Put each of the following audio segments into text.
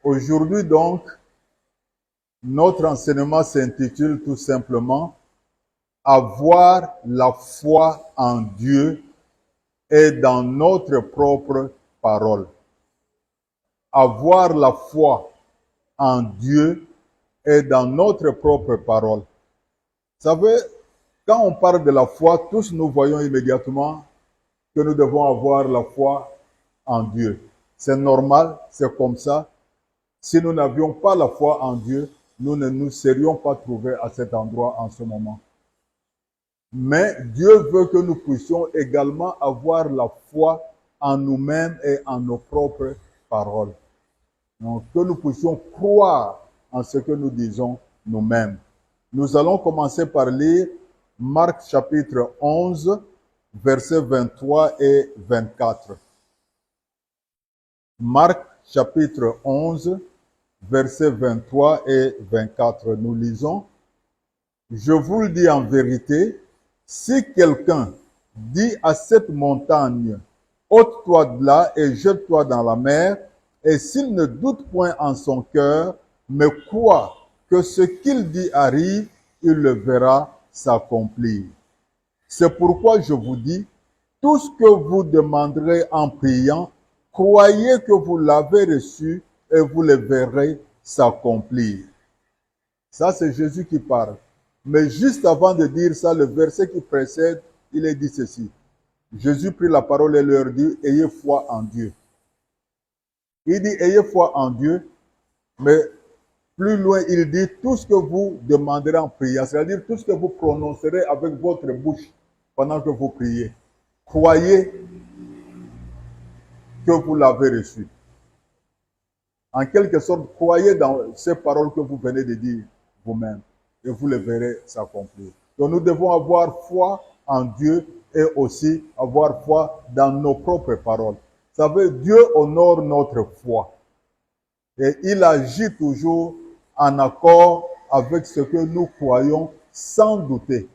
Aujourd'hui donc, notre enseignement s'intitule tout simplement « Avoir la foi en Dieu et dans notre propre parole ». Avoir la foi en Dieu et dans notre propre parole. Vous savez, quand on parle de la foi, tous nous voyons immédiatement que nous devons avoir la foi en Dieu. C'est normal, c'est comme ça. Si nous n'avions pas la foi en Dieu, nous ne nous serions pas trouvés à cet endroit en ce moment. Mais Dieu veut que nous puissions également avoir la foi en nous-mêmes et en nos propres paroles. Donc, que nous puissions croire en ce que nous disons nous-mêmes. Nous allons commencer par lire Marc chapitre 11, versets 23 et 24. Marc chapitre 11, versets 23 et 24. Nous lisons. Je vous le dis en vérité, si quelqu'un dit à cette montagne, ôte-toi de là et jette-toi dans la mer, et s'il ne doute point en son cœur, mais croit que ce qu'il dit arrive, il le verra s'accomplir. C'est pourquoi je vous dis, tout ce que vous demanderez en priant, croyez que vous l'avez reçu et vous le verrez s'accomplir. Ça, c'est Jésus qui parle. Mais juste avant de dire ça, le verset qui précède, il est dit ceci. Jésus prit la parole et leur dit, ayez foi en Dieu. Il dit, ayez foi en Dieu, mais plus loin, il dit, tout ce que vous demanderez en priant, c'est-à-dire tout ce que vous prononcerez avec votre bouche pendant que vous priez. Croyez que vous l'avez reçu. En quelque sorte, croyez dans ces paroles que vous venez de dire vous-même et vous les verrez s'accomplir. Donc nous devons avoir foi en Dieu et aussi avoir foi dans nos propres paroles. Vous savez, Dieu honore notre foi et il agit toujours en accord avec ce que nous croyons sans douter.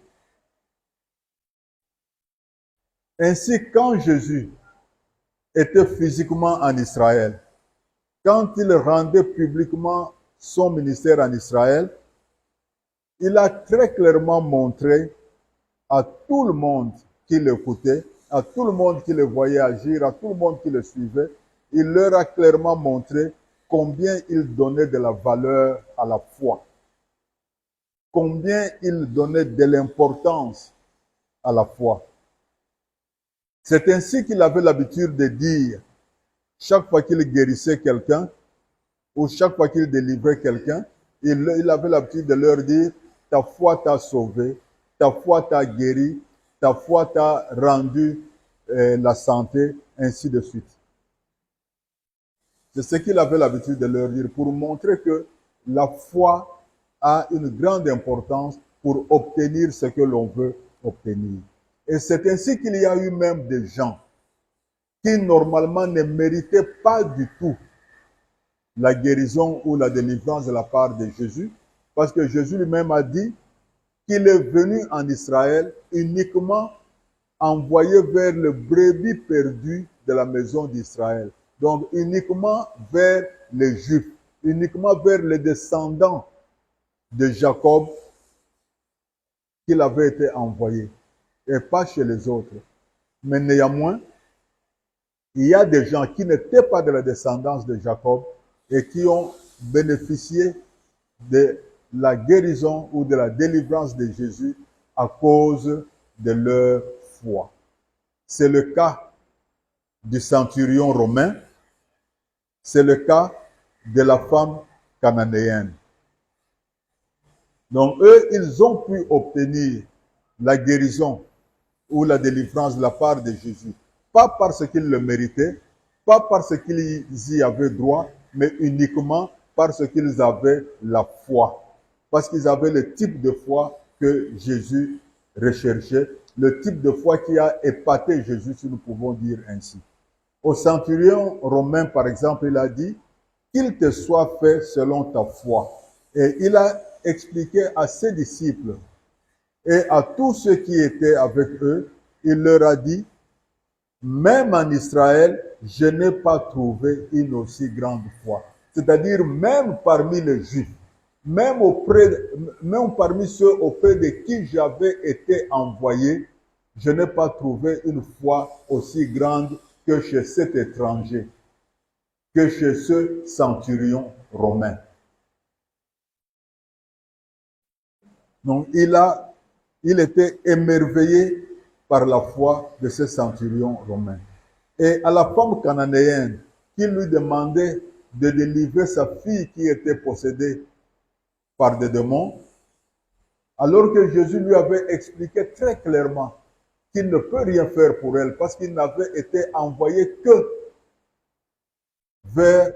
Ainsi, quand Jésus était physiquement en Israël, quand il rendait publiquement son ministère en Israël, il a très clairement montré à tout le monde qui l'écoutait, à tout le monde qui le voyait agir, à tout le monde qui le suivait, il leur a clairement montré combien il donnait de la valeur à la foi, combien il donnait de l'importance à la foi. C'est ainsi qu'il avait l'habitude de dire, chaque fois qu'il guérissait quelqu'un, ou chaque fois qu'il délivrait quelqu'un, il avait l'habitude de leur dire, ta foi t'a sauvé, ta foi t'a guéri, ta foi t'a rendu la santé, ainsi de suite. C'est ce qu'il avait l'habitude de leur dire pour montrer que la foi a une grande importance pour obtenir ce que l'on veut obtenir. Et c'est ainsi qu'il y a eu même des gens qui normalement ne méritaient pas du tout la guérison ou la délivrance de la part de Jésus, parce que Jésus lui-même a dit qu'il est venu en Israël uniquement envoyé vers le brebis perdu de la maison d'Israël. Donc uniquement vers les Juifs, uniquement vers les descendants de Jacob qu'il avait été envoyé, et pas chez les autres. Mais néanmoins, il y a des gens qui n'étaient pas de la descendance de Jacob et qui ont bénéficié de la guérison ou de la délivrance de Jésus à cause de leur foi. C'est le cas du centurion romain, c'est le cas de la femme cananéenne. Donc eux, ils ont pu obtenir la guérison ou la délivrance de la part de Jésus, pas parce qu'ils le méritaient, pas parce qu'ils y avaient droit, mais uniquement parce qu'ils avaient la foi. Parce qu'ils avaient le type de foi que Jésus recherchait, le type de foi qui a épaté Jésus, si nous pouvons dire ainsi. Au centurion romain, par exemple, il a dit « Qu'il te soit fait selon ta foi ». Et il a expliqué à ses disciples et à tous ceux qui étaient avec eux, il leur a dit « Même en Israël, je n'ai pas trouvé une aussi grande foi. » c'est-à-dire même parmi les Juifs, même parmi ceux auprès de qui j'avais été envoyé, je n'ai pas trouvé une foi aussi grande que chez cet étranger, que chez ce centurion romain. Donc il était émerveillé par la foi de ce centurion romain. Et à la femme cananéenne qui lui demandait de délivrer sa fille qui était possédée par des démons, alors que Jésus lui avait expliqué très clairement qu'il ne peut rien faire pour elle parce qu'il n'avait été envoyé que vers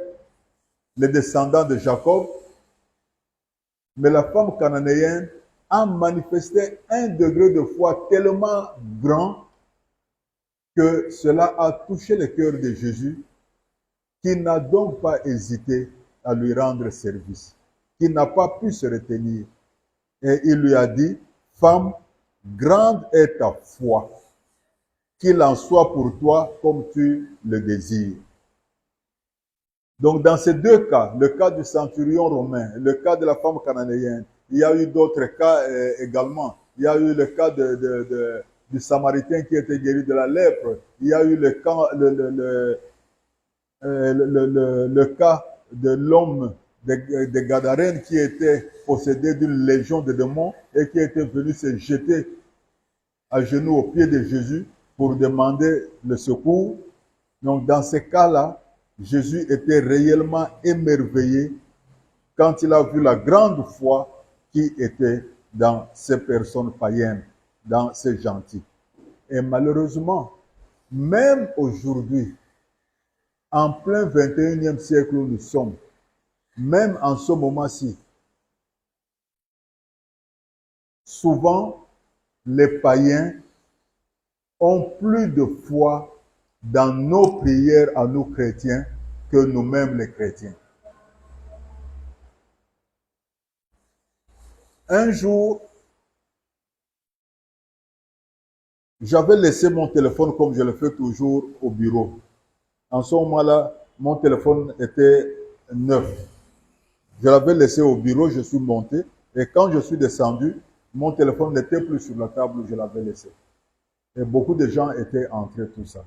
les descendants de Jacob. Mais la femme cananéenne a manifesté un degré de foi tellement grand que cela a touché le cœur de Jésus, qui n'a donc pas hésité à lui rendre service, qui n'a pas pu se retenir. Et il lui a dit, femme, grande est ta foi, qu'il en soit pour toi comme tu le désires. Donc dans ces deux cas, le cas du centurion romain, le cas de la femme cananéenne, il y a eu d'autres cas également. Il y a eu le cas du Samaritain qui était guéri de la lèpre. Il y a eu le cas de l'homme de Gadarène qui était possédé d'une légion de démons et qui était venu se jeter à genoux aux pieds de Jésus pour demander le secours. Donc dans ces cas-là, Jésus était réellement émerveillé quand il a vu la grande foi qui était dans ces personnes païennes, dans ces gentils. Et malheureusement, même aujourd'hui, en plein 21e siècle où nous sommes, même en ce moment-ci, souvent les païens ont plus de foi dans nos prières à nous chrétiens que nous-mêmes les chrétiens. Un jour, j'avais laissé mon téléphone comme je le fais toujours au bureau. En ce moment-là, mon téléphone était neuf. Je l'avais laissé au bureau, je suis monté et quand je suis descendu, mon téléphone n'était plus sur la table où je l'avais laissé. Et beaucoup de gens étaient entrés, tout ça.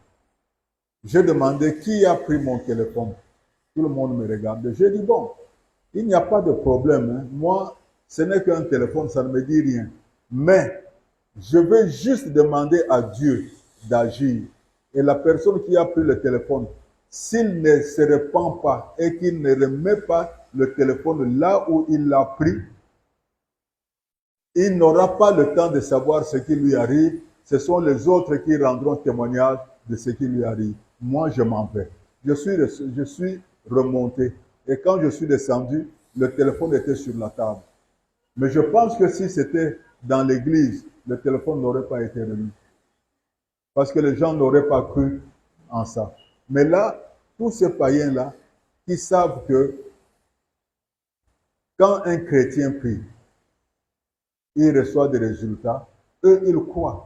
J'ai demandé qui a pris mon téléphone. Tout le monde me regardait. J'ai dit, bon, il n'y a pas de problème. Hein. Moi, ce n'est qu'un téléphone, ça ne me dit rien. Mais je vais juste demander à Dieu d'agir. Et la personne qui a pris le téléphone, s'il ne se repent pas et qu'il ne remet pas le téléphone là où il l'a pris, il n'aura pas le temps de savoir ce qui lui arrive. Ce sont les autres qui rendront témoignage de ce qui lui arrive. Moi, je m'en vais. Je suis remonté. Et quand je suis descendu, le téléphone était sur la table. Mais je pense que si c'était dans l'église, le téléphone n'aurait pas été remis. Parce que les gens n'auraient pas cru en ça. Mais là, tous ces païens-là, qui savent que quand un chrétien prie, il reçoit des résultats, eux, ils croient.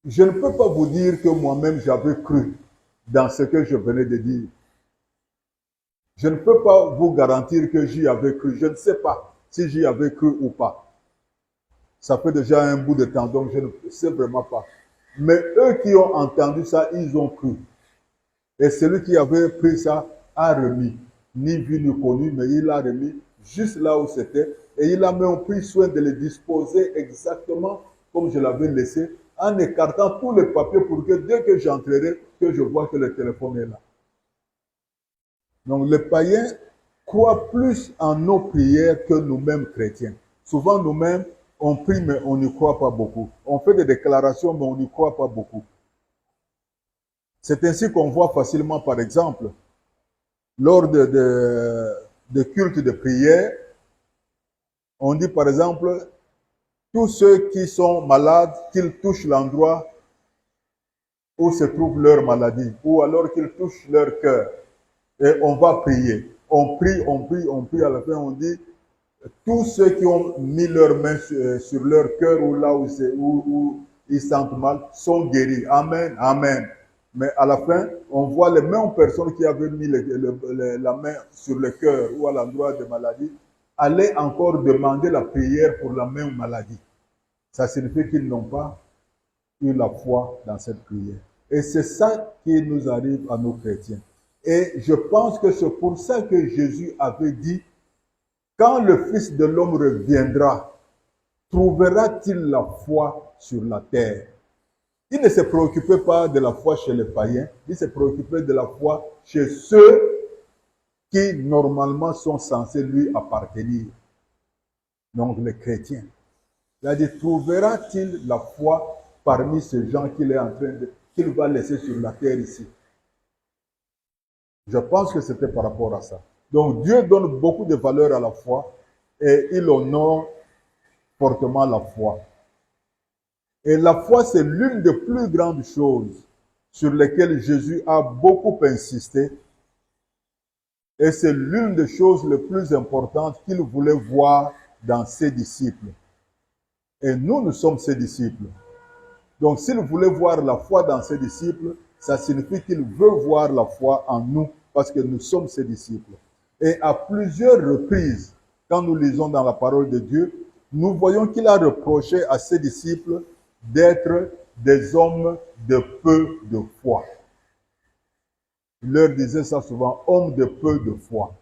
Je ne peux pas vous dire que moi-même j'avais cru dans ce que je venais de dire. Je ne peux pas vous garantir que j'y avais cru. Je ne sais pas si j'y avais cru ou pas. Ça fait déjà un bout de temps, donc je ne sais vraiment pas. Mais eux qui ont entendu ça, ils ont cru. Et celui qui avait pris ça a remis. Ni vu ni connu, mais il a remis juste là où c'était. Et il a même pris soin de le disposer exactement comme je l'avais laissé, en écartant tous les papiers pour que dès que j'entrerai, que je vois que le téléphone est là. Donc les païens croient plus en nos prières que nous-mêmes chrétiens. Souvent nous-mêmes, on prie mais on n'y croit pas beaucoup. On fait des déclarations mais on n'y croit pas beaucoup. C'est ainsi qu'on voit facilement, par exemple, lors de cultes de prière, on dit par exemple, tous ceux qui sont malades, qu'ils touchent l'endroit où se trouve leur maladie, ou alors qu'ils touchent leur cœur. Et on va prier. On prie, à la fin on dit, tous ceux qui ont mis leurs mains sur leur cœur ou là où ils sentent mal sont guéris. Amen, amen. Mais à la fin, on voit les mêmes personnes qui avaient mis la main sur le cœur ou à l'endroit de maladie, aller encore demander la prière pour la même maladie. Ça signifie qu'ils n'ont pas eu la foi dans cette prière. Et c'est ça qui nous arrive à nos chrétiens. Et je pense que c'est pour ça que Jésus avait dit, quand le Fils de l'homme reviendra, trouvera-t-il la foi sur la terre? Il ne se préoccupait pas de la foi chez les païens, il se préoccupait de la foi chez ceux qui normalement sont censés lui appartenir. Donc les chrétiens. Il a dit, trouvera-t-il la foi parmi ces gens qu'il va laisser sur la terre ici? Je pense que c'était par rapport à ça. Donc Dieu donne beaucoup de valeur à la foi et il honore fortement la foi. Et la foi, c'est l'une des plus grandes choses sur lesquelles Jésus a beaucoup insisté. Et c'est l'une des choses les plus importantes qu'il voulait voir dans ses disciples. Et nous sommes ses disciples. Donc s'il voulait voir la foi dans ses disciples, ça signifie qu'il veut voir la foi en nous, parce que nous sommes ses disciples. Et à plusieurs reprises, quand nous lisons dans la parole de Dieu, nous voyons qu'il a reproché à ses disciples d'être des hommes de peu de foi. Il leur disait ça souvent, hommes de peu de foi.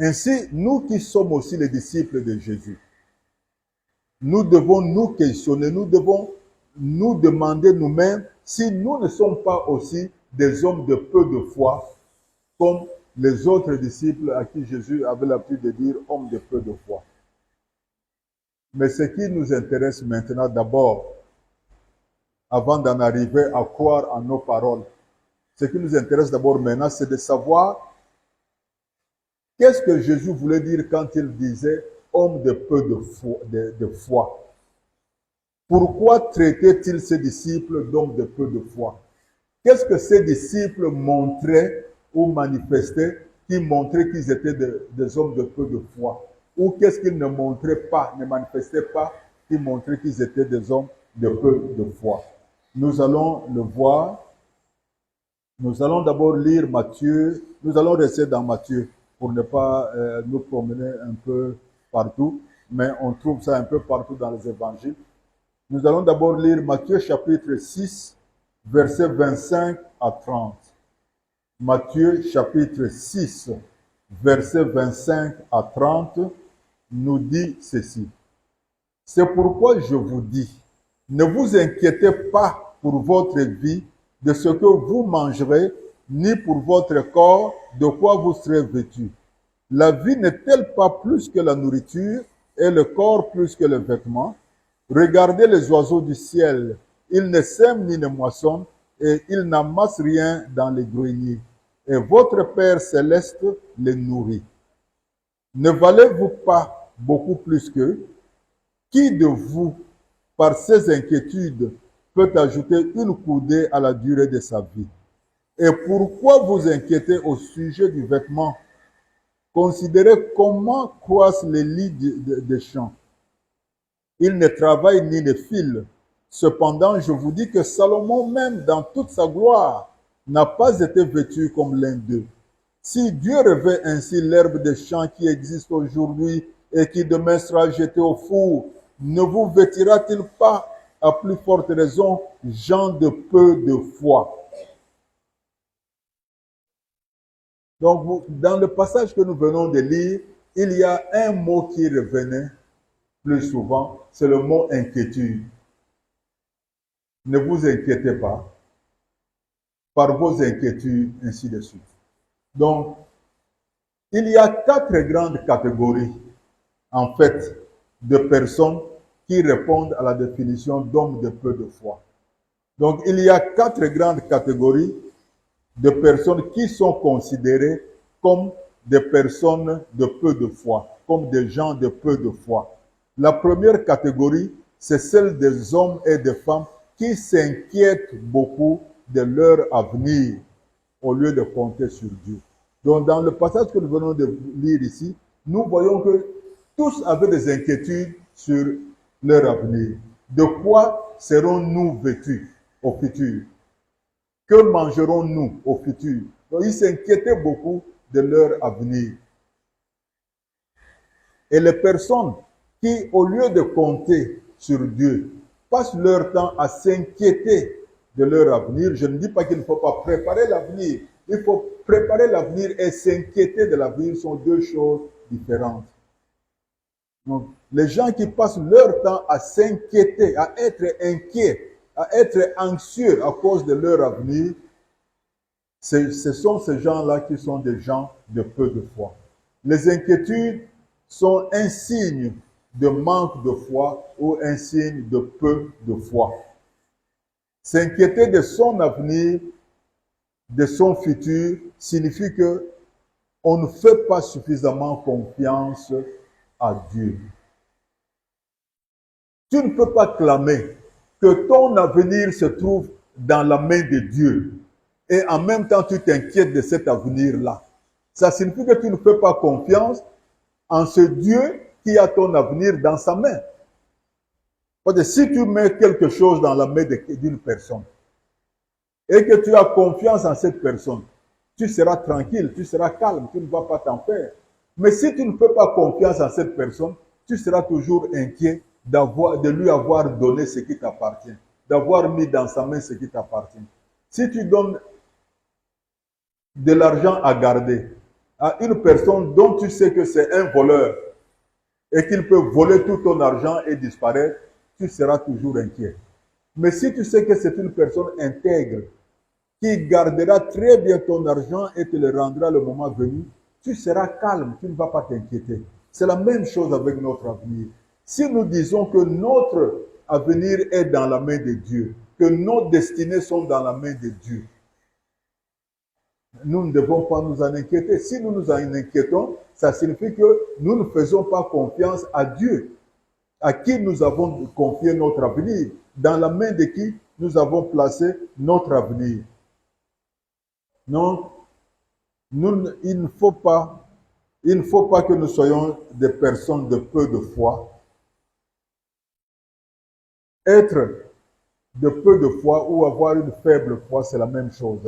Ainsi, nous qui sommes aussi les disciples de Jésus, nous devons nous questionner, nous devons nous demander nous-mêmes si nous ne sommes pas aussi des hommes de peu de foi, comme les autres disciples à qui Jésus avait l'habitude de dire hommes de peu de foi. Mais ce qui nous intéresse maintenant d'abord, avant d'en arriver à croire en nos paroles, ce qui nous intéresse d'abord maintenant, c'est de savoir qu'est-ce que Jésus voulait dire quand il disait homme de peu de foi. Pourquoi traitait-il ses disciples d'hommes de peu de foi? Qu'est-ce que ses disciples montraient ou manifestaient qui montraient qu'ils étaient des hommes de peu de foi? Ou qu'est-ce qu'ils ne montraient pas, ne manifestaient pas, qui montraient qu'ils étaient des hommes de peu de foi? Nous allons le voir. Nous allons d'abord lire Matthieu. Nous allons rester dans Matthieu pour ne pas nous promener un peu partout, mais on trouve ça un peu partout dans les évangiles. Nous allons d'abord lire Matthieu chapitre 6, versets 25 à 30. Matthieu chapitre 6, versets 25 à 30, nous dit ceci. C'est pourquoi je vous dis, ne vous inquiétez pas pour votre vie, de ce que vous mangerez, ni pour votre corps, de quoi vous serez vêtus. La vie n'est-elle pas plus que la nourriture, et le corps plus que les vêtements? Regardez les oiseaux du ciel, ils ne sèment ni ne moissonnent, et ils n'amassent rien dans les greniers. Et votre Père céleste les nourrit. Ne valez-vous pas beaucoup plus qu'eux? Qui de vous, par ses inquiétudes, peut ajouter une coudée à la durée de sa vie? Et pourquoi vous inquiétez au sujet du vêtement? Considérez comment croissent les lits des champs. Ils ne travaillent ni ne filent. Cependant, je vous dis que Salomon même, dans toute sa gloire, n'a pas été vêtu comme l'un d'eux. Si Dieu revêt ainsi l'herbe des champs qui existe aujourd'hui et qui demain sera jetée au four, ne vous vêtira-t-il pas à plus forte raison, gens de peu de foi? Donc, dans le passage que nous venons de lire, il y a un mot qui revenait plus souvent, c'est le mot inquiétude. Ne vous inquiétez pas par vos inquiétudes, ainsi de suite. Donc, il y a 4 grandes catégories, en fait, de personnes qui répondent à la définition d'homme de peu de foi. Donc, il y a 4 grandes catégories de personnes qui sont considérées comme des personnes de peu de foi, comme des gens de peu de foi. La première catégorie, c'est celle des hommes et des femmes qui s'inquiètent beaucoup de leur avenir au lieu de compter sur Dieu. Donc, dans le passage que nous venons de lire ici, nous voyons que tous avaient des inquiétudes sur leur avenir. De quoi serons-nous vêtus au futur? Que mangerons-nous au futur? Donc, ils s'inquiétaient beaucoup de leur avenir. Et les personnes qui, au lieu de compter sur Dieu, passent leur temps à s'inquiéter de leur avenir. Je ne dis pas qu'il ne faut pas préparer l'avenir. Il faut préparer l'avenir et s'inquiéter de l'avenir sont deux choses différentes. Donc, les gens qui passent leur temps à s'inquiéter, à être inquiets, à être anxieux à cause de leur avenir, ce sont ces gens-là qui sont des gens de peu de foi. Les inquiétudes sont un signe de manque de foi ou un signe de peu de foi. S'inquiéter de son avenir, de son futur, signifie que on ne fait pas suffisamment confiance à Dieu. Tu ne peux pas clamer que ton avenir se trouve dans la main de Dieu et en même temps tu t'inquiètes de cet avenir-là. Ça signifie que tu ne fais pas confiance en ce Dieu qui a ton avenir dans sa main. Parce que si tu mets quelque chose dans la main d'une personne et que tu as confiance en cette personne, tu seras tranquille, tu seras calme, tu ne vas pas t'en faire. Mais si tu ne fais pas confiance en cette personne, tu seras toujours inquiet de lui avoir donné ce qui t'appartient, d'avoir mis dans sa main ce qui t'appartient. Si tu donnes de l'argent à garder à une personne dont tu sais que c'est un voleur et qu'il peut voler tout ton argent et disparaître, tu seras toujours inquiet. Mais si tu sais que c'est une personne intègre qui gardera très bien ton argent et te le rendra le moment venu, tu seras calme, tu ne vas pas t'inquiéter. C'est la même chose avec notre avenir. Si nous disons que notre avenir est dans la main de Dieu, que nos destinées sont dans la main de Dieu, nous ne devons pas nous en inquiéter. Si nous nous en inquiétons, ça signifie que nous ne faisons pas confiance à Dieu, à qui nous avons confié notre avenir, dans la main de qui nous avons placé notre avenir. Non, il ne faut pas que nous soyons des personnes de peu de foi. Être de peu de foi ou avoir une faible foi, c'est la même chose.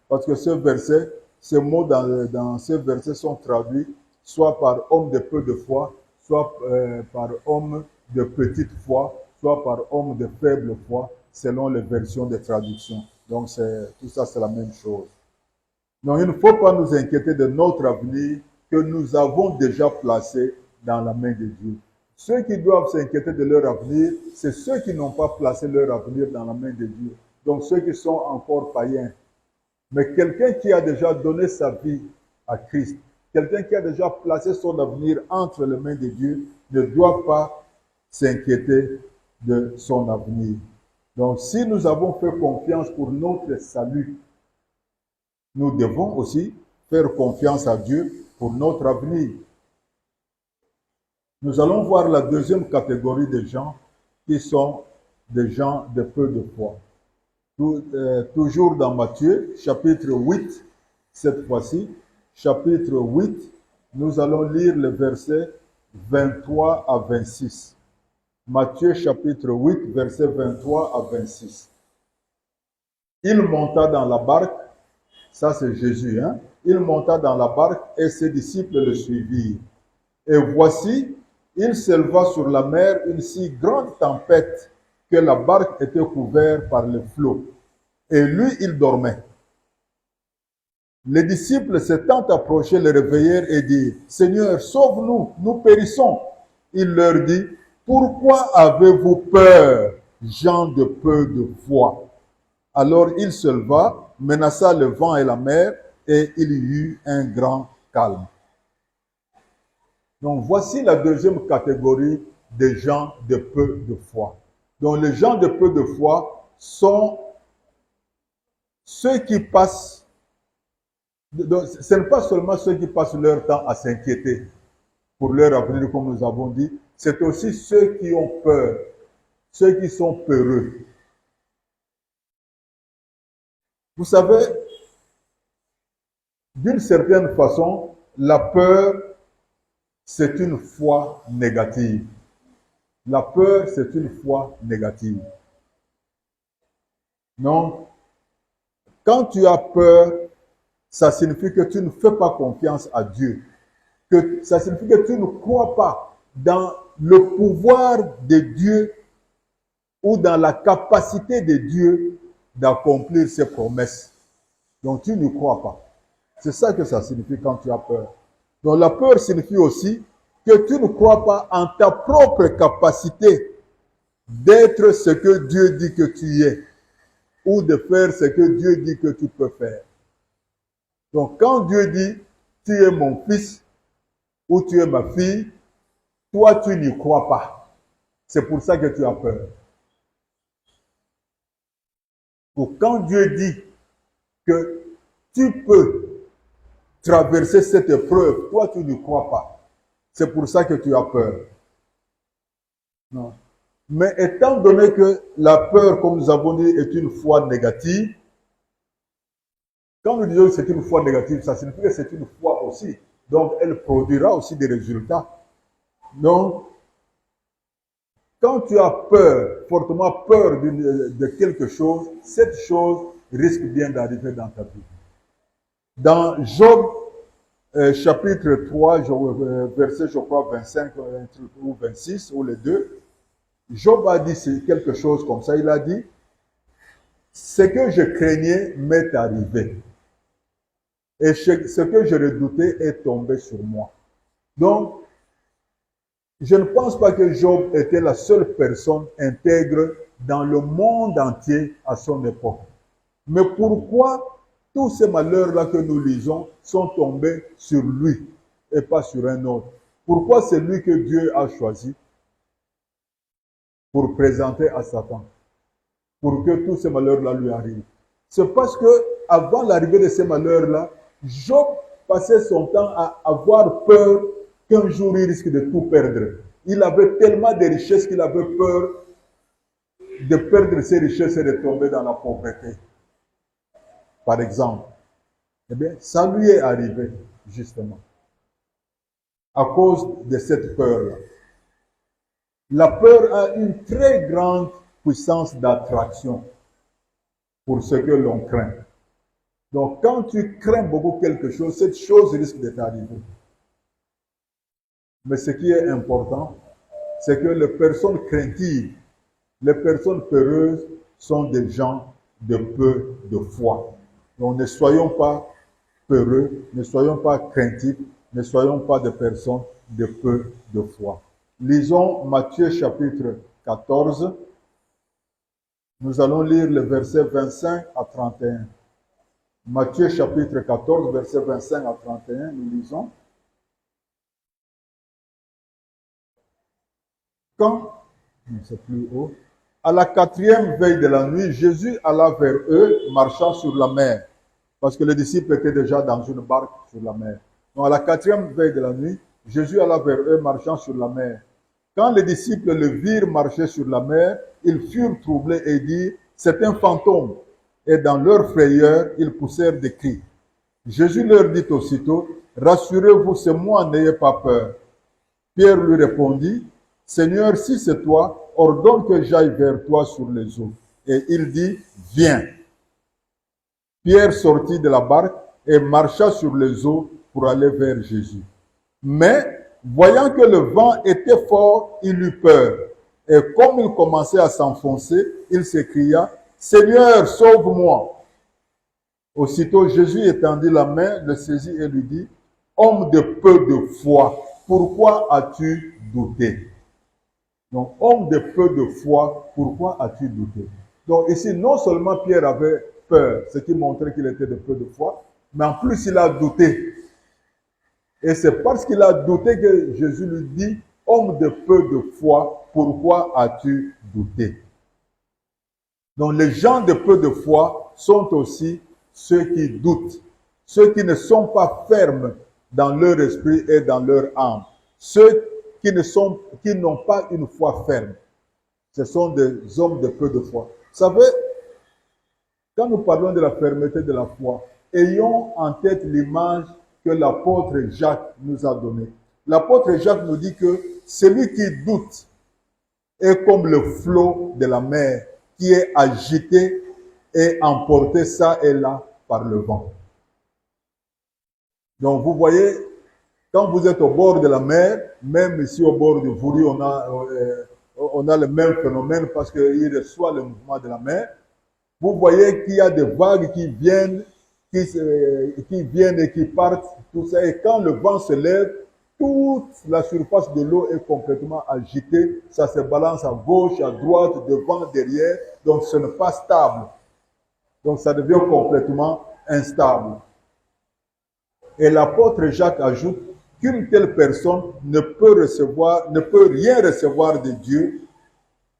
Parce que ces mots dans ce verset sont traduits soit par homme de peu de foi, soit par homme de petite foi, soit par homme de faible foi, selon les versions de traduction. Donc tout ça, c'est la même chose. Donc il ne faut pas nous inquiéter de notre avenir que nous avons déjà placé dans la main de Dieu. Ceux qui doivent s'inquiéter de leur avenir, c'est ceux qui n'ont pas placé leur avenir dans la main de Dieu. Donc ceux qui sont encore païens. Mais quelqu'un qui a déjà donné sa vie à Christ, quelqu'un qui a déjà placé son avenir entre les mains de Dieu, ne doit pas s'inquiéter de son avenir. Donc si nous avons fait confiance pour notre salut, nous devons aussi faire confiance à Dieu pour notre avenir. Nous allons voir la deuxième catégorie de gens qui sont des gens de peu de foi. Toujours dans Matthieu, chapitre 8, cette fois-ci, chapitre 8, nous allons lire les versets 23 à 26. Matthieu, chapitre 8, versets 23 à 26. Il monta dans la barque, ça c'est Jésus, hein? Il monta dans la barque et ses disciples le suivirent. Et voici, il s'éleva sur la mer une si grande tempête que la barque était couverte par les flots. Et lui, il dormait. Les disciples s'étant approchés le réveillèrent et dirent, Seigneur, sauve-nous, nous périssons. Il leur dit, pourquoi avez-vous peur, gens de peu de foi? Alors il se leva, menaça le vent et la mer, et il y eut un grand calme. Donc voici la deuxième catégorie des gens de peu de foi. Donc les gens de peu de foi sont ceux qui passent, donc ce n'est pas seulement ceux qui passent leur temps à s'inquiéter pour leur avenir, comme nous avons dit, c'est aussi ceux qui ont peur, ceux qui sont peureux. Vous savez, d'une certaine façon, la peur, c'est une foi négative. La peur, c'est une foi négative. Donc, quand tu as peur, ça signifie que tu ne fais pas confiance à Dieu. Que ça signifie que tu ne crois pas dans le pouvoir de Dieu ou dans la capacité de Dieu d'accomplir ses promesses. Donc tu ne crois pas. C'est ça que ça signifie quand tu as peur. Donc la peur signifie aussi que tu ne crois pas en ta propre capacité d'être ce que Dieu dit que tu es ou de faire ce que Dieu dit que tu peux faire. Donc quand Dieu dit tu es mon fils ou tu es ma fille, toi tu n'y crois pas. C'est pour ça que tu as peur. Ou quand Dieu dit que tu peux traverser cette épreuve, toi tu n'y crois pas. C'est pour ça que tu as peur. Non. Mais étant donné que la peur, comme nous avons dit, est une foi négative, quand nous disons que c'est une foi négative, ça signifie que c'est une foi aussi. Donc, elle produira aussi des résultats. Donc, quand tu as peur, fortement peur de quelque chose, cette chose risque bien d'arriver dans ta vie. Dans Job, chapitre 3, verset, je crois, 25 ou 26, ou les deux, Job a dit quelque chose comme ça. Il a dit, ce que je craignais m'est arrivé. Et ce que je redoutais est tombé sur moi. Donc, je ne pense pas que Job était la seule personne intègre dans le monde entier à son époque. Mais pourquoi tous ces malheurs-là que nous lisons sont tombés sur lui et pas sur un autre? Pourquoi c'est lui que Dieu a choisi pour présenter à Satan, pour que tous ces malheurs-là lui arrivent? C'est parce que avant l'arrivée de ces malheurs-là, Job passait son temps à avoir peur qu'un jour il risque de tout perdre. Il avait tellement de richesses qu'il avait peur de perdre ses richesses et de tomber dans la pauvreté. Par exemple. Eh bien, ça lui est arrivé, justement, à cause de cette peur-là. La peur a une très grande puissance d'attraction pour ce que l'on craint. Donc, quand tu crains beaucoup quelque chose, cette chose risque de t'arriver. Mais ce qui est important, c'est que les personnes craintives, les personnes peureuses sont des gens de peu de foi. Donc, ne soyons pas peureux, ne soyons pas craintifs, ne soyons pas des personnes de peu de foi. Lisons Matthieu chapitre 14. Nous allons lire le verset 25 à 31. Matthieu chapitre 14, verset 25 à 31, nous lisons. Quand, c'est plus haut, à la 4e veille de la nuit, Jésus alla vers eux, marchant sur la mer, parce que les disciples étaient déjà dans une barque sur la mer. Donc à la 4e veille de la nuit, Jésus alla vers eux, marchant sur la mer. Quand les disciples le virent marcher sur la mer, ils furent troublés et dirent, c'est un fantôme. Et dans leur frayeur, ils poussèrent des cris. Jésus leur dit aussitôt, rassurez-vous, c'est moi, n'ayez pas peur. Pierre lui répondit, Seigneur, si c'est toi, ordonne que j'aille vers toi sur les eaux. Et il dit, viens. Pierre sortit de la barque et marcha sur les eaux pour aller vers Jésus. Mais, voyant que le vent était fort, il eut peur. Et comme il commençait à s'enfoncer, il s'écria, Seigneur, sauve-moi. Aussitôt, Jésus étendit la main, le saisit et lui dit, homme de peu de foi, pourquoi as-tu douté? Donc, homme de peu de foi, pourquoi as-tu douté? Donc ici, non seulement Pierre avait peur, ce qui montrait qu'il était de peu de foi, mais en plus il a douté. Et c'est parce qu'il a douté que Jésus lui dit, homme de peu de foi, pourquoi as-tu douté? Donc les gens de peu de foi sont aussi ceux qui doutent, ceux qui ne sont pas fermes dans leur esprit et dans leur âme, ceux qui n'ont pas une foi ferme. Ce sont des hommes de peu de foi. Vous savez, quand nous parlons de la fermeté de la foi, ayons en tête l'image que l'apôtre Jacques nous a donnée. L'apôtre Jacques nous dit que celui qui doute est comme le flot de la mer qui est agité et emportés ça et là par le vent. Donc vous voyez, quand vous êtes au bord de la mer, même ici au bord du Vouri, on a le même phénomène parce qu'il reçoit le mouvement de la mer. Vous voyez qu'il y a des vagues qui viennent, qui viennent et qui partent, tout ça. Et quand le vent se lève, toute la surface de l'eau est complètement agitée. Ça se balance à gauche, à droite, devant, derrière. Donc ce n'est pas stable. Donc ça devient complètement instable. Et l'apôtre Jacques ajoute qu'une telle personne ne peut rien recevoir de Dieu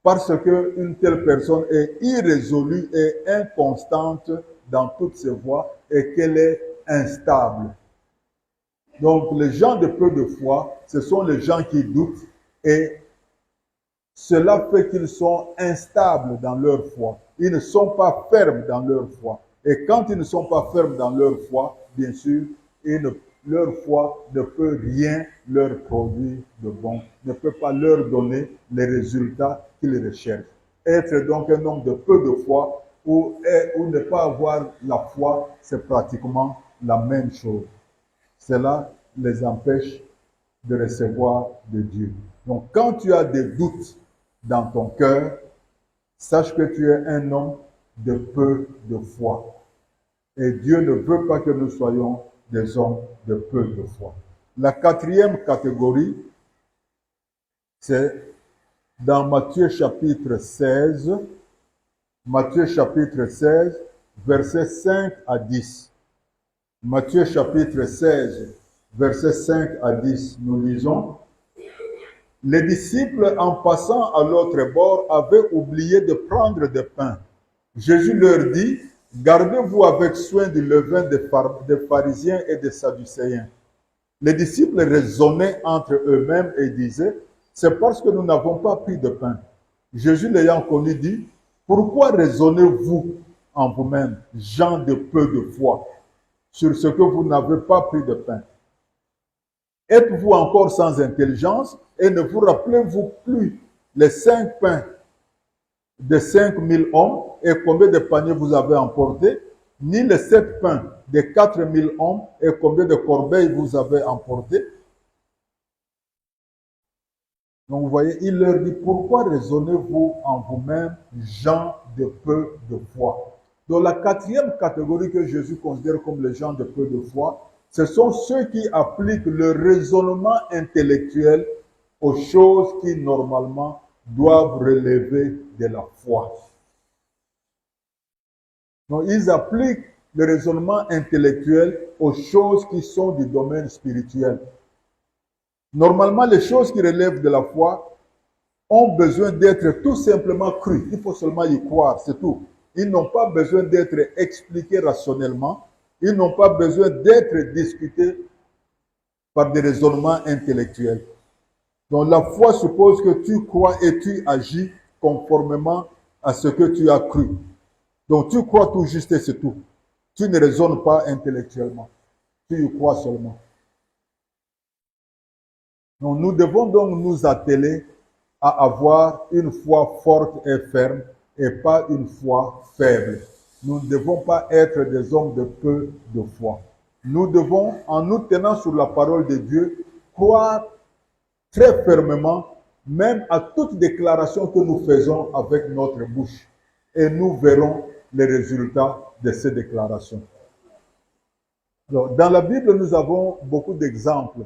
parce qu'une telle personne est irrésolue et inconstante dans toutes ses voies et qu'elle est instable. Donc les gens de peu de foi, ce sont les gens qui doutent et cela fait qu'ils sont instables dans leur foi. Ils ne sont pas fermes dans leur foi. Et quand ils ne sont pas fermes dans leur foi, bien sûr, leur foi ne peut rien leur produire de bon, ne peut pas leur donner les résultats qu'ils recherchent. Être donc un homme de peu de foi ou ne pas avoir la foi, c'est pratiquement la même chose. Cela les empêche de recevoir de Dieu. Donc quand tu as des doutes dans ton cœur, sache que tu es un homme de peu de foi. Et Dieu ne veut pas que nous soyons des hommes de peu de foi. La quatrième catégorie, c'est dans Matthieu chapitre 16, versets 5 à 10. Matthieu chapitre 16, versets 5 à 10, nous lisons. Les disciples, en passant à l'autre bord, avaient oublié de prendre des pains. Jésus leur dit, gardez-vous avec soin du levain des pharisiens et des sadducéens. Les disciples raisonnaient entre eux-mêmes et disaient, c'est parce que nous n'avons pas pris de pain. Jésus l'ayant connu dit, pourquoi raisonnez-vous en vous-même, gens de peu de foi, sur ce que vous n'avez pas pris de pain? Êtes-vous encore sans intelligence et ne vous rappelez-vous plus les 5 pains de 5000 hommes et combien de paniers vous avez emportés, ni les 7 pains de 4000 hommes et combien de corbeilles vous avez emportés? Donc vous voyez, il leur dit, pourquoi raisonnez-vous en vous-même, gens de peu de foi? Donc la quatrième catégorie que Jésus considère comme les gens de peu de foi, ce sont ceux qui appliquent le raisonnement intellectuel aux choses qui normalement doivent relever de la foi. Donc ils appliquent le raisonnement intellectuel aux choses qui sont du domaine spirituel. Normalement, les choses qui relèvent de la foi ont besoin d'être tout simplement crues. Il faut seulement y croire, c'est tout. Ils n'ont pas besoin d'être expliqués rationnellement. Ils n'ont pas besoin d'être discutés par des raisonnements intellectuels. Donc la foi suppose que tu crois et tu agis conformément à ce que tu as cru. Donc tu crois tout juste et c'est tout. Tu ne raisonnes pas intellectuellement. Tu y crois seulement. Donc nous devons donc nous atteler à avoir une foi forte et ferme et pas une foi faible. Nous ne devons pas être des hommes de peu de foi. Nous devons, en nous tenant sur la parole de Dieu, croire très fermement, même à toute déclaration que nous faisons avec notre bouche. Et nous verrons les résultats de ces déclarations. Alors, dans la Bible, nous avons beaucoup d'exemples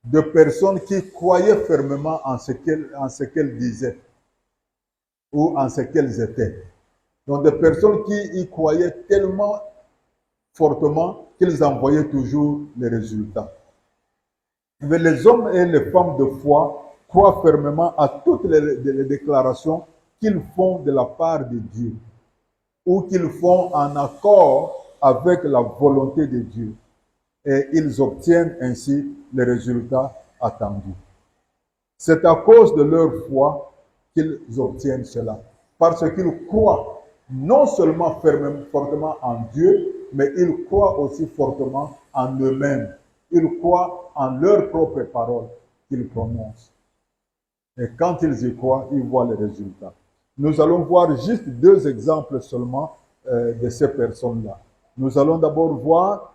de personnes qui croyaient fermement en ce qu'elles disaient ou en ce qu'elles étaient. Donc des personnes qui y croyaient tellement fortement qu'ils envoyaient toujours les résultats. Mais les hommes et les femmes de foi croient fermement à toutes les déclarations qu'ils font de la part de Dieu ou qu'ils font en accord avec la volonté de Dieu. Et ils obtiennent ainsi les résultats attendus. C'est à cause de leur foi qu'ils obtiennent cela. Parce qu'ils croient non seulement fortement en Dieu, mais ils croient aussi fortement en eux-mêmes. Ils croient en leurs propres paroles qu'ils prononcent. Et quand ils y croient, ils voient les résultats. Nous allons voir juste 2 exemples seulement de ces personnes-là. Nous allons d'abord voir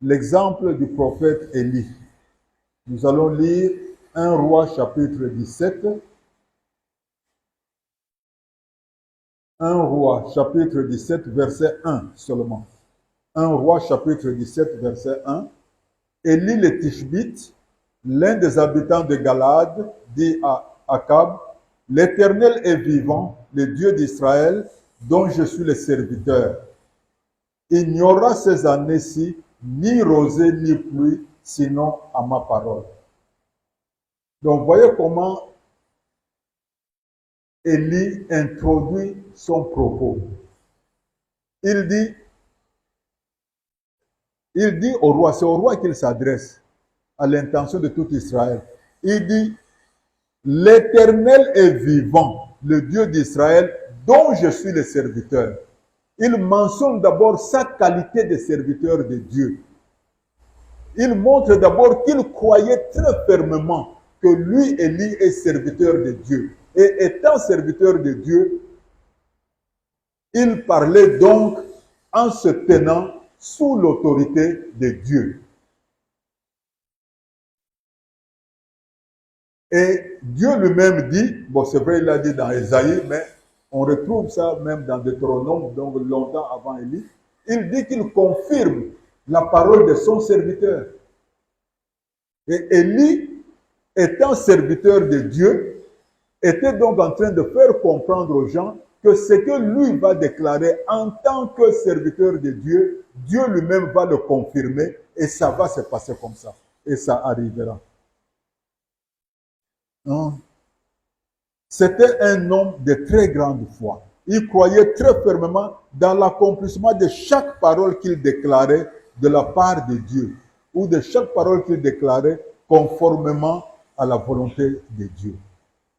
l'exemple du prophète Élie. Nous allons lire 1 Roi chapitre 17. 1 Roi chapitre 17 verset 1 seulement. 1 Roi chapitre 17 verset 1. Élie le Tishbite, l'un des habitants de Galade, dit à Akab, « L'Éternel est vivant, le Dieu d'Israël, dont je suis le serviteur. Il n'y aura ces années-ci ni rosée ni pluie, sinon à ma parole. » Donc, voyez comment Élie introduit son propos. Il dit au roi, c'est au roi qu'il s'adresse, à l'intention de tout Israël. Il dit, l'Éternel est vivant, le Dieu d'Israël, dont je suis le serviteur. Il mentionne d'abord sa qualité de serviteur de Dieu. Il montre d'abord qu'il croyait très fermement que lui, Élie, est serviteur de Dieu. Et étant serviteur de Dieu, il parlait donc en se tenant sous l'autorité de Dieu. Et Dieu lui-même dit, bon c'est vrai il l'a dit dans Ésaïe, mais on retrouve ça même dans Deutéronome, donc longtemps avant Élie, il dit qu'il confirme la parole de son serviteur. Et Élie, étant serviteur de Dieu, était donc en train de faire comprendre aux gens que ce que lui va déclarer en tant que serviteur de Dieu, Dieu lui-même va le confirmer et ça va se passer comme ça. Et ça arrivera. C'était un homme de très grande foi. Il croyait très fermement dans l'accomplissement de chaque parole qu'il déclarait de la part de Dieu ou de chaque parole qu'il déclarait conformément à la volonté de Dieu.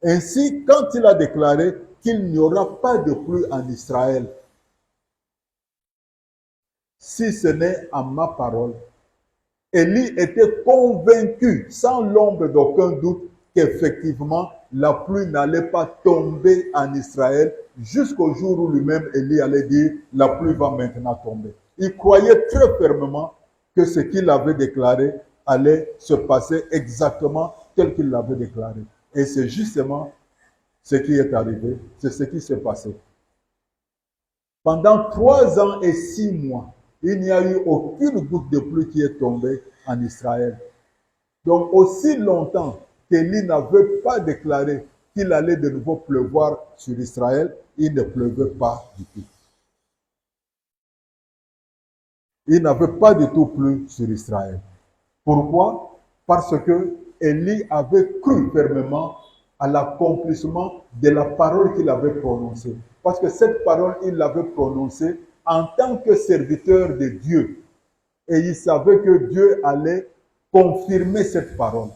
Ainsi, quand il a déclaré qu'il n'y aura pas de pluie en Israël, si ce n'est à ma parole, Élie était convaincu, sans l'ombre d'aucun doute, qu'effectivement, la pluie n'allait pas tomber en Israël jusqu'au jour où lui-même, Élie, allait dire, la pluie va maintenant tomber. Il croyait très fermement que ce qu'il avait déclaré allait se passer exactement tel qu'il l'avait déclaré. Et c'est justement ce qui est arrivé, c'est ce qui s'est passé. Pendant 3 ans et 6 mois, il n'y a eu aucune goutte de pluie qui est tombée en Israël. Donc aussi longtemps qu'Élie n'avait pas déclaré qu'il allait de nouveau pleuvoir sur Israël, il ne pleuvait pas du tout. Il n'avait pas du tout plu sur Israël. Pourquoi? Parce que Élie avait cru fermement à l'accomplissement de la parole qu'il avait prononcée. Parce que cette parole, il l'avait prononcée en tant que serviteur de Dieu. Et il savait que Dieu allait confirmer cette parole.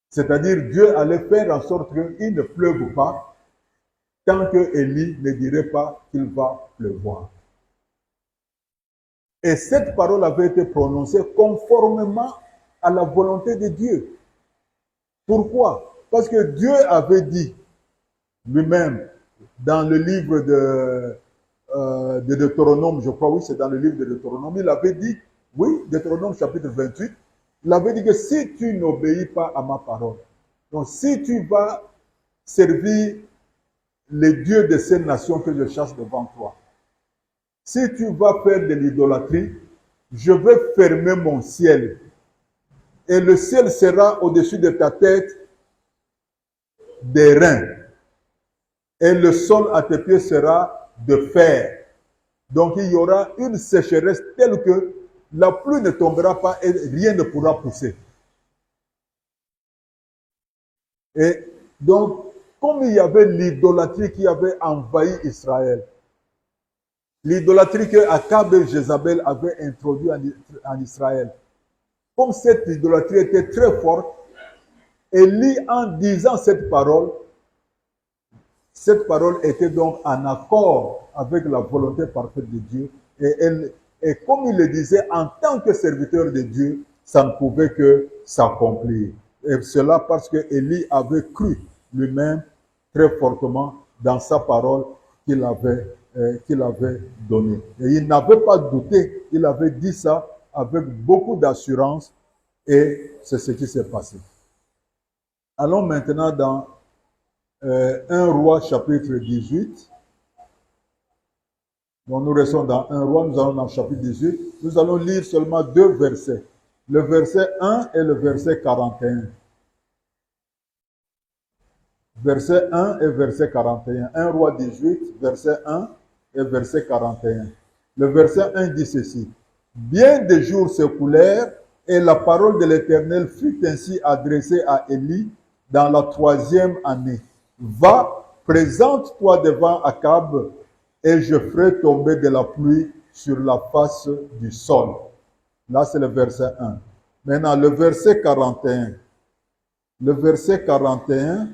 C'est-à-dire, Dieu allait faire en sorte qu'il ne pleuve pas tant que Élie ne dirait pas qu'il va pleuvoir. Et cette parole avait été prononcée conformément à la volonté de Dieu. Pourquoi? Parce que Dieu avait dit lui-même dans le livre de Deutéronome, je crois, oui, c'est dans le livre de Deutéronome, il avait dit, oui, Deutéronome chapitre 28, il avait dit que si tu n'obéis pas à ma parole, donc si tu vas servir les dieux de ces nations que je chasse devant toi, si tu vas faire de l'idolâtrie, je vais fermer mon ciel. Et le ciel sera au-dessus de ta tête des reins. Et le sol à tes pieds sera de fer. Donc il y aura une sécheresse telle que la pluie ne tombera pas et rien ne pourra pousser. Et donc, comme il y avait l'idolâtrie qui avait envahi Israël, l'idolâtrie que Akab et Jézabel avaient introduite en Israël, comme cette idolâtrie était très forte, Élie, en disant cette parole était donc en accord avec la volonté parfaite de Dieu. Et comme il le disait, en tant que serviteur de Dieu, ça ne pouvait que s'accomplir. Et cela parce que Élie avait cru lui-même très fortement dans sa parole qu'il avait qu'il avait donné. Et il n'avait pas douté, il avait dit ça avec beaucoup d'assurance et c'est ce qui s'est passé. Allons maintenant dans 1 Roi chapitre 18. Donc nous restons dans 1 Roi, nous allons dans le chapitre 18. Nous allons lire seulement 2 versets. Le verset 1 et le verset 41. Verset 1 et verset 41. 1 Roi 18, verset 1 et verset 41. Le verset 1 dit ceci. Bien des jours s'écoulèrent et la parole de l'Éternel fut ainsi adressée à Élie dans la 3e année. Va, présente-toi devant Akab et je ferai tomber de la pluie sur la face du sol. Là, c'est le verset 1. Maintenant, le verset 41. Le verset 41.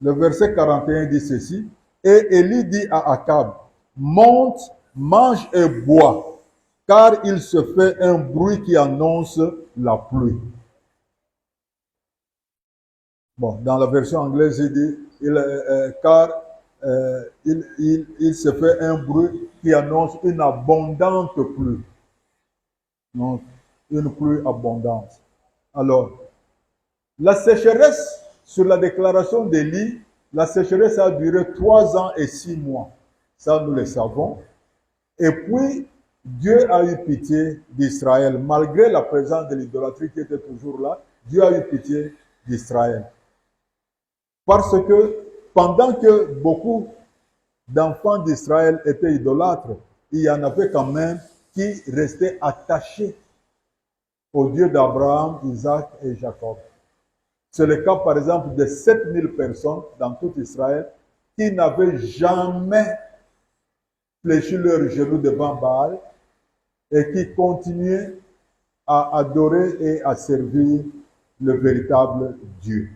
Le verset 41 dit ceci. Et Élie dit à Akab, monte, mange et bois, car il se fait un bruit qui annonce la pluie. Bon, dans la version anglaise, il dit, il se fait un bruit qui annonce une abondante pluie. Donc, une pluie abondante. Alors, la sécheresse, sur la déclaration d'Élie, la sécheresse a duré 3 ans et 6 mois. Ça, nous le savons. Et puis, Dieu a eu pitié d'Israël. Malgré la présence de l'idolâtrie qui était toujours là, Dieu a eu pitié d'Israël. Parce que pendant que beaucoup d'enfants d'Israël étaient idolâtres, il y en avait quand même qui restaient attachés au Dieu d'Abraham, Isaac et Jacob. C'est le cas, par exemple, de 7000 personnes dans tout Israël qui n'avaient jamais fléchi leurs genoux devant Baal et qui continuaient à adorer et à servir le véritable Dieu.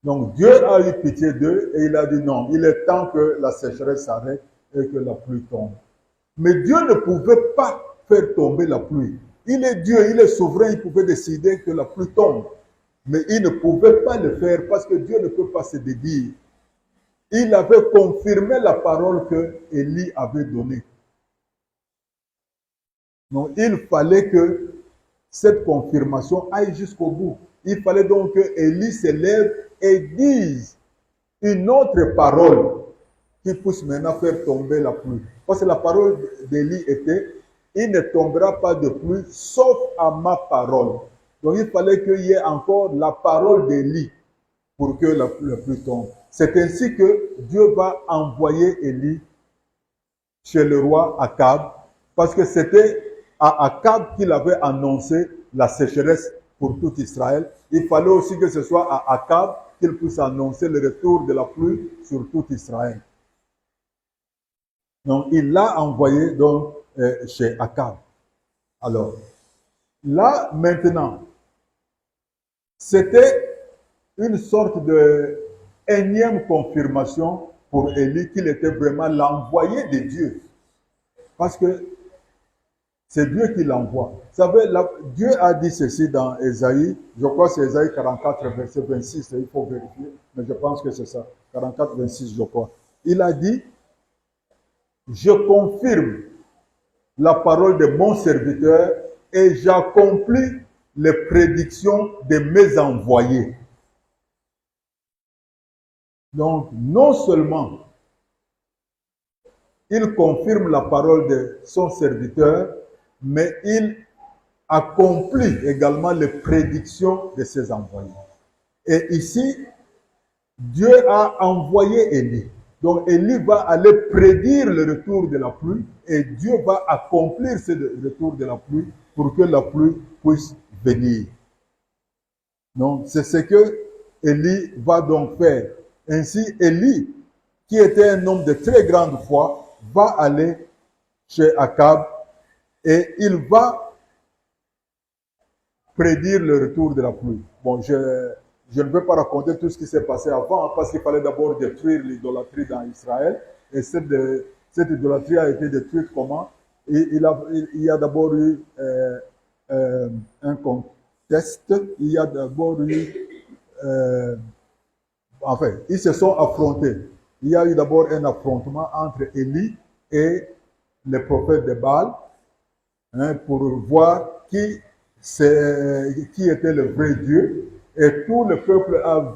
Donc Dieu a eu pitié d'eux et il a dit non, il est temps que la sécheresse s'arrête et que la pluie tombe. Mais Dieu ne pouvait pas faire tomber la pluie. Il est Dieu, il est souverain, il pouvait décider que la pluie tombe. Mais il ne pouvait pas le faire parce que Dieu ne peut pas se dédire. Il avait confirmé la parole que Élie avait donnée. Donc il fallait que cette confirmation aille jusqu'au bout. Il fallait donc que Élie se lève et dise une autre parole qui puisse maintenant faire tomber la pluie. Parce que la parole d'Élie était, il ne tombera pas de pluie sauf à ma parole. Donc il fallait qu'il y ait encore la parole d'Élie pour que la pluie tombe. C'est ainsi que Dieu va envoyer Élie chez le roi Akab, parce que c'était à Akab qu'il avait annoncé la sécheresse pour tout Israël. Il fallait aussi que ce soit à Akab qu'il puisse annoncer le retour de la pluie sur tout Israël. Donc il l'a envoyé donc chez Akab. Alors, là maintenant, c'était une sorte de énième confirmation pour Élie qu'il était vraiment l'envoyé de Dieu. Parce que c'est Dieu qui l'envoie. Vous savez, Dieu a dit ceci dans Ésaïe, je crois que c'est Ésaïe 44, verset 26, il faut vérifier, mais je pense que c'est ça, 44, 26, je crois. Il a dit, je confirme la parole de mon serviteur et j'accomplis les prédictions de mes envoyés. Donc, non seulement il confirme la parole de son serviteur, mais il accomplit également les prédictions de ses envoyés. Et ici, Dieu a envoyé Élie. Donc Élie va aller prédire le retour de la pluie et Dieu va accomplir ce retour de la pluie pour que la pluie puisse venir. Donc c'est ce que Élie va donc faire. Ainsi, Élie, qui était un homme de très grande foi, va aller chez Akab et il va prédire le retour de la pluie. Bon, je ne vais pas raconter tout ce qui s'est passé avant, parce qu'il fallait d'abord détruire l'idolâtrie dans Israël. Et cette idolâtrie a été détruite comment? Il y a d'abord eu un contexte, il y a d'abord eu Enfin, ils se sont affrontés. Il y a eu d'abord un affrontement entre Élie et les prophètes de Baal, hein, pour voir qui était le vrai Dieu. Et tout le peuple a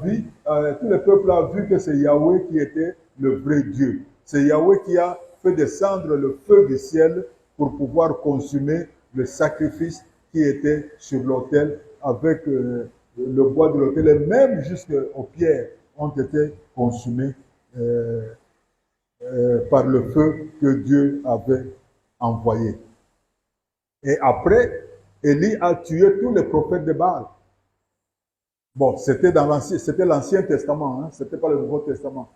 vu que c'est Yahweh qui était le vrai Dieu. C'est Yahweh qui a fait descendre le feu du ciel pour pouvoir consumer le sacrifice qui était sur l'autel avec le bois de l'autel. Et même jusqu'aux pierres ont été consumées par le feu que Dieu avait envoyé. Et après, Élie a tué tous les prophètes de Baal. Bon, c'était l'Ancien Testament, hein, c'était pas le Nouveau Testament.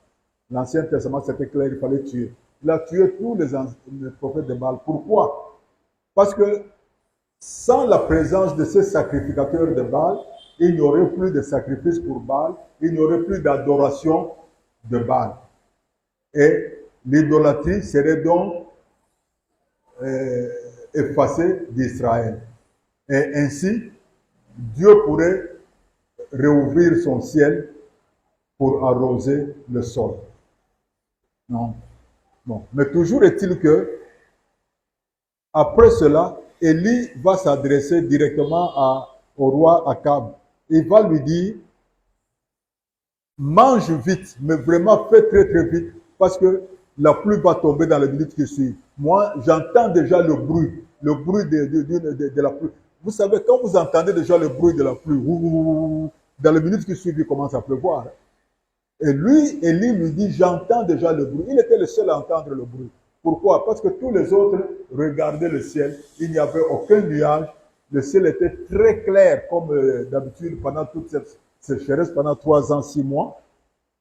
L'Ancien Testament, c'était clair, il fallait tuer. Il a tué tous les prophètes de Baal. Pourquoi? Parce que sans la présence de ces sacrificateurs de Baal, il n'y aurait plus de sacrifice pour Baal, il n'y aurait plus d'adoration de Baal. Et l'idolâtrie serait donc effacée d'Israël. Et ainsi, Dieu pourrait réouvrir son ciel pour arroser le sol. Non. Bon. Mais toujours est-il que, après cela, Élie va s'adresser directement au roi Akab. Il va lui dire, mange vite, mais vraiment fais très très vite, parce que la pluie va tomber dans les minutes qui suivent. Moi, j'entends déjà le bruit de la pluie. Vous savez, quand vous entendez déjà le bruit de la pluie, dans les minutes qui suivent, il commence à pleuvoir. Et lui, Élie lui dit, j'entends déjà le bruit. Il était le seul à entendre le bruit. Pourquoi? Parce que tous les autres regardaient le ciel. Il n'y avait aucun nuage. Le ciel était très clair, comme d'habitude pendant toute cette sécheresse, pendant 3 ans, 6 mois.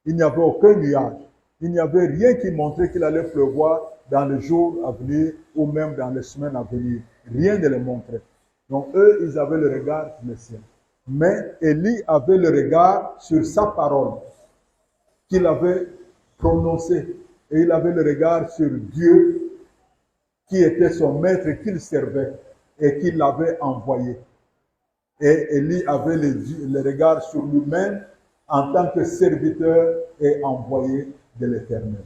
Il n'y avait aucun nuage. Il n'y avait rien qui montrait qu'il allait pleuvoir dans les jours à venir ou même dans les semaines à venir. Rien ne le montrait. Donc eux, ils avaient le regard sur le ciel. Mais Élie avait le regard sur sa parole qu'il avait prononcée. Et il avait le regard sur Dieu qui était son maître, qu'il servait et qu'il l'avait envoyé. Et Élie avait le regard sur lui-même en tant que serviteur et envoyé de l'Éternel.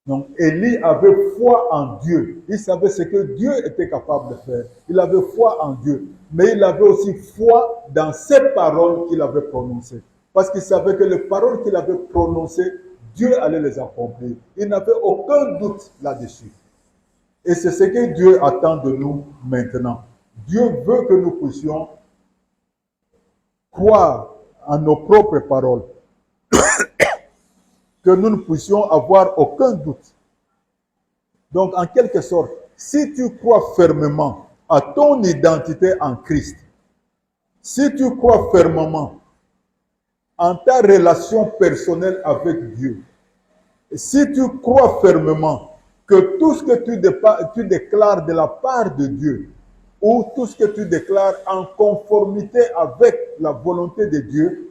Donc Élie avait foi en Dieu. Il savait ce que Dieu était capable de faire. Il avait foi en Dieu. Mais il avait aussi foi dans ces paroles qu'il avait prononcées. Parce qu'il savait que les paroles qu'il avait prononcées, Dieu allait les accomplir. Il n'avait aucun doute là-dessus. Et c'est ce que Dieu attend de nous maintenant. Dieu veut que nous puissions croire en nos propres paroles. Que nous ne puissions avoir aucun doute. Donc, en quelque sorte, si tu crois fermement à ton identité en Christ, si tu crois fermement en ta relation personnelle avec Dieu, si tu crois fermement que tout ce que tu déclares de la part de Dieu, ou tout ce que tu déclares en conformité avec la volonté de Dieu,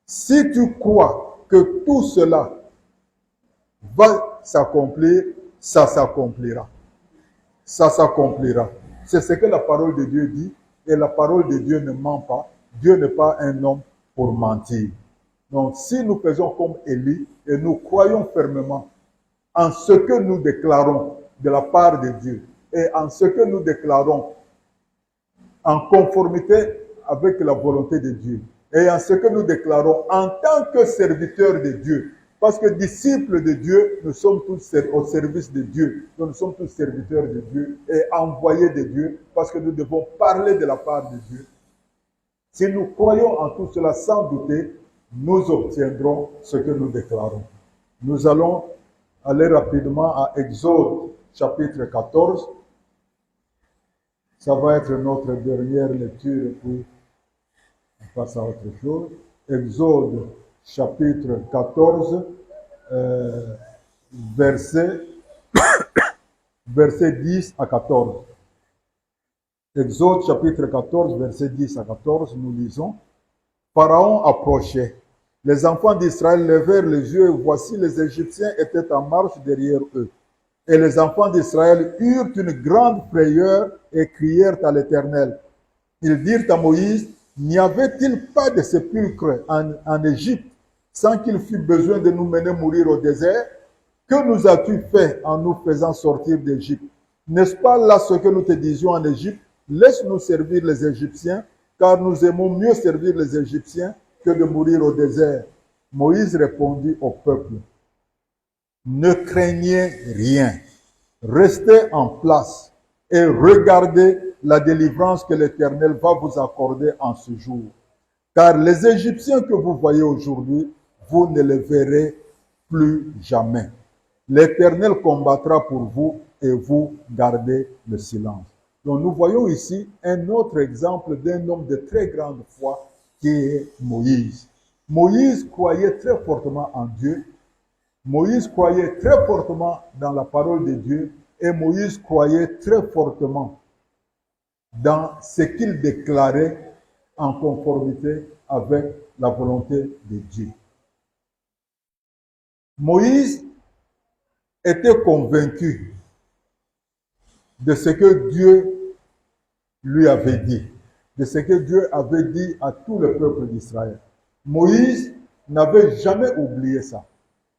si tu crois que tout cela va s'accomplir, ça s'accomplira. Ça s'accomplira. C'est ce que la parole de Dieu dit, et la parole de Dieu ne ment pas. Dieu n'est pas un homme pour mentir. Donc, si nous faisons comme Élie, et nous croyons fermement en ce que nous déclarons de la part de Dieu, et en ce que nous déclarons en conformité avec la volonté de Dieu, et en ce que nous déclarons en tant que serviteurs de Dieu, parce que disciples de Dieu, nous sommes tous au service de Dieu. Nous sommes tous serviteurs de Dieu et envoyés de Dieu parce que nous devons parler de la part de Dieu. Si nous croyons en tout cela sans douter, nous obtiendrons ce que nous déclarons. Nous allons aller rapidement à Exode chapitre 14. Ça va être notre dernière lecture et puis on passe à autre chose. Exode chapitre 14, verset 10 à 14. Exode chapitre 14, verset 10 à 14, nous lisons. Pharaon approchait. Les enfants d'Israël levèrent les yeux et voici les Égyptiens étaient en marche derrière eux. Et les enfants d'Israël eurent une grande frayeur et crièrent à l'Éternel. Ils dirent à Moïse, N'y avait-il pas de sépulcre en Égypte sans qu'il fût besoin de nous mener mourir au désert? Que nous as-tu fait en nous faisant sortir d'Égypte? N'est-ce pas là ce que nous te disions en Égypte? Laisse-nous servir les Égyptiens, car nous aimons mieux servir les Égyptiens que de mourir au désert. Moïse répondit au peuple, ne craignez rien, restez en place et regardez la délivrance que l'Éternel va vous accorder en ce jour. Car les Égyptiens que vous voyez aujourd'hui, vous ne les verrez plus jamais. L'Éternel combattra pour vous et vous gardez le silence. Donc nous voyons ici un autre exemple d'un homme de très grande foi qui est Moïse. Moïse croyait très fortement en Dieu. Moïse croyait très fortement dans la parole de Dieu et Moïse croyait très fortement dans ce qu'il déclarait en conformité avec la volonté de Dieu. Moïse était convaincu de ce que Dieu lui avait dit, de ce que Dieu avait dit à tout le peuple d'Israël. Moïse n'avait jamais oublié ça.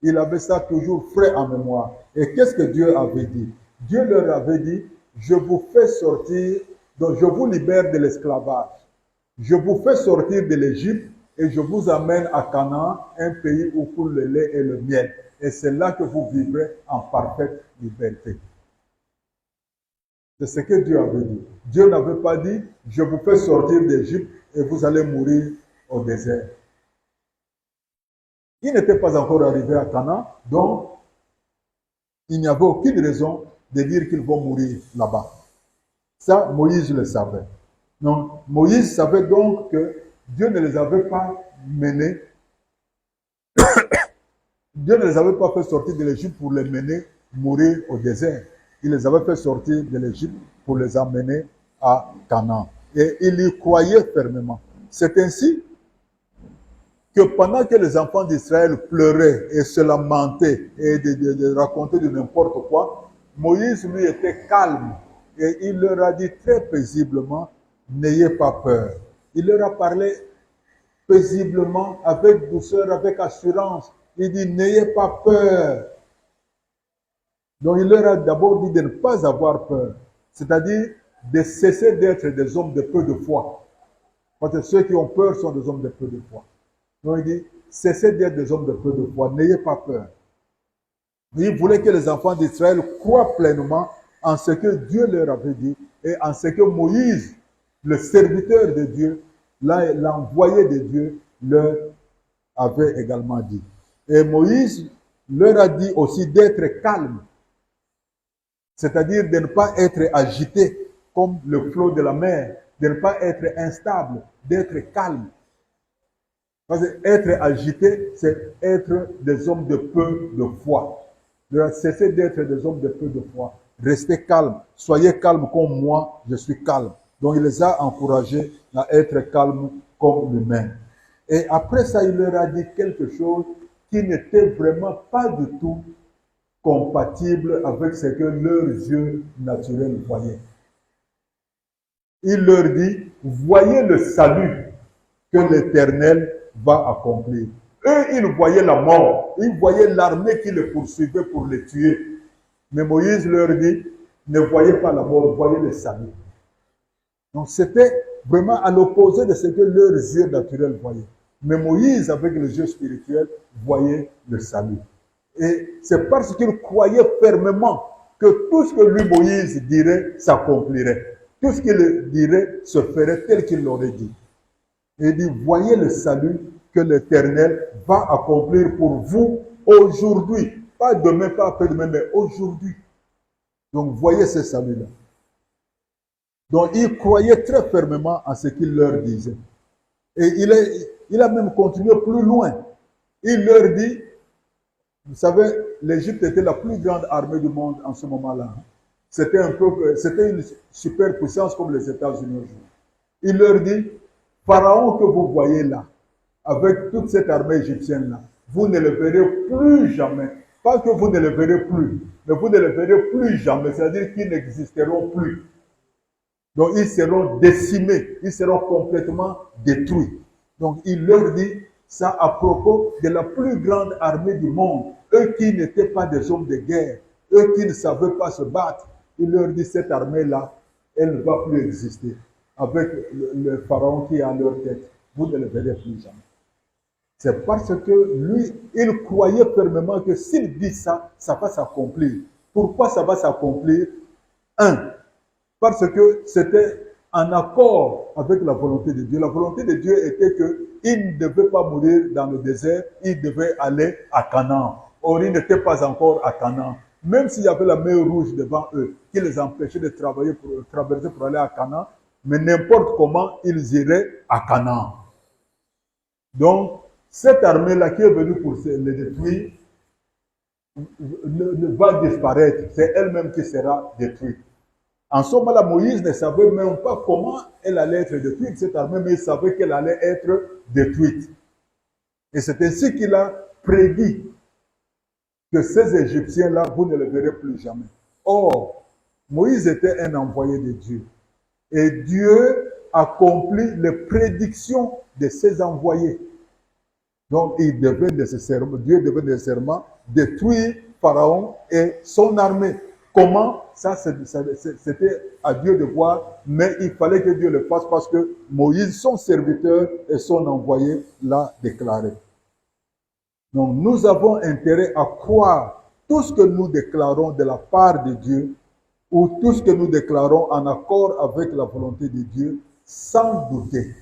Il avait ça toujours frais en mémoire. Et qu'est-ce que Dieu avait dit? Dieu leur avait dit, je vous fais sortir, donc je vous libère de l'esclavage. Je vous fais sortir de l'Égypte et je vous amène à Canaan, un pays où coule le lait et le miel. Et c'est là que vous vivrez en parfaite liberté. C'est ce que Dieu avait dit. Dieu n'avait pas dit, je vous fais sortir d'Égypte et vous allez mourir au désert. Il n'était pas encore arrivé à Canaan, donc il n'y avait aucune raison de dire qu'ils vont mourir là-bas. Ça, Moïse le savait. Donc, Moïse savait donc que Dieu ne les avait pas menés, Dieu ne les avait pas fait sortir de l'Égypte pour les mener mourir au désert. Il les avait fait sortir de l'Égypte pour les amener à Canaan. Et il y croyait fermement. C'est ainsi que pendant que les enfants d'Israël pleuraient et se lamentaient et de raconter de n'importe quoi, Moïse, lui, était calme. Et il leur a dit très paisiblement, n'ayez pas peur. Il leur a parlé paisiblement, avec douceur, avec assurance. Il dit, n'ayez pas peur. Donc il leur a d'abord dit de ne pas avoir peur. C'est-à-dire de cesser d'être des hommes de peu de foi. Parce que ceux qui ont peur sont des hommes de peu de foi. Donc il dit, cessez d'être des hommes de peu de foi, n'ayez pas peur. Il voulait que les enfants d'Israël croient pleinement en ce que Dieu leur avait dit et en ce que Moïse, le serviteur de Dieu, l'envoyé de Dieu, leur avait également dit. Et Moïse leur a dit aussi d'être calme, c'est-à-dire de ne pas être agité comme le flot de la mer, de ne pas être instable, d'être calme. Parce que être agité, c'est être des hommes de peu de foi. Cessez d'être des hommes de peu de foi. Restez calme. Soyez calme comme moi, je suis calme. Donc il les a encouragés à être calmes comme lui-même. Et après ça, il leur a dit quelque chose qui n'était vraiment pas du tout compatible avec ce que leurs yeux naturels voyaient. Il leur dit, voyez le salut que l'Éternel va accomplir. Eux, ils voyaient la mort. Ils voyaient l'armée qui les poursuivait pour les tuer. Mais Moïse leur dit, ne voyez pas la mort, voyez le salut. Donc c'était vraiment à l'opposé de ce que leurs yeux naturels voyaient. Mais Moïse, avec les yeux spirituels, voyait le salut. Et c'est parce qu'il croyait fermement que tout ce que lui, Moïse, dirait, s'accomplirait. Tout ce qu'il dirait se ferait tel qu'il l'aurait dit. Et il dit, voyez le salut que l'Éternel va accomplir pour vous aujourd'hui. Pas demain, pas après-demain, mais aujourd'hui. Donc, voyez ce salut-là. Donc, il croyait très fermement à ce qu'il leur disait. Et il a même continué plus loin. Il leur dit, vous savez, l'Égypte était la plus grande armée du monde en ce moment-là. C'était une superpuissance comme les États-Unis aujourd'hui. Il leur dit, Pharaon que vous voyez là, avec toute cette armée égyptienne-là, vous ne le verrez plus jamais. Pas que vous ne le verrez plus, mais vous ne le verrez plus jamais. C'est-à-dire qu'ils n'existeront plus. Donc ils seront décimés, ils seront complètement détruits. Donc il leur dit ça à propos de la plus grande armée du monde. Eux qui n'étaient pas des hommes de guerre, eux qui ne savaient pas se battre, il leur dit cette armée-là, elle ne va plus exister. Avec le pharaon qui est à leur tête, vous ne le verrez plus jamais. C'est parce que lui, il croyait fermement que s'il dit ça, ça va s'accomplir. Pourquoi ça va s'accomplir? Un, parce que c'était en accord avec la volonté de Dieu. La volonté de Dieu était qu'il ne devait pas mourir dans le désert, il devait aller à Canaan. Or, il n'était pas encore à Canaan. Même s'il y avait la mer rouge devant eux, qui les empêchait de traverser pour aller à Canaan, mais n'importe comment, ils iraient à Canaan. Donc, cette armée-là qui est venue pour les détruire ne va disparaître. C'est elle-même qui sera détruite. En ce moment-là, Moïse ne savait même pas comment elle allait être détruite, cette armée, mais il savait qu'elle allait être détruite. Et c'est ainsi qu'il a prédit que ces Égyptiens-là, vous ne les verrez plus jamais. Or, Moïse était un envoyé de Dieu. Et Dieu accomplit les prédictions de ses envoyés. Donc, Dieu devait nécessairement détruire Pharaon et son armée. Comment? Ça, c'était à Dieu de voir, mais il fallait que Dieu le fasse parce que Moïse, son serviteur et son envoyé, l'a déclaré. Donc, nous avons intérêt à croire tout ce que nous déclarons de la part de Dieu ou tout ce que nous déclarons en accord avec la volonté de Dieu, sans douter.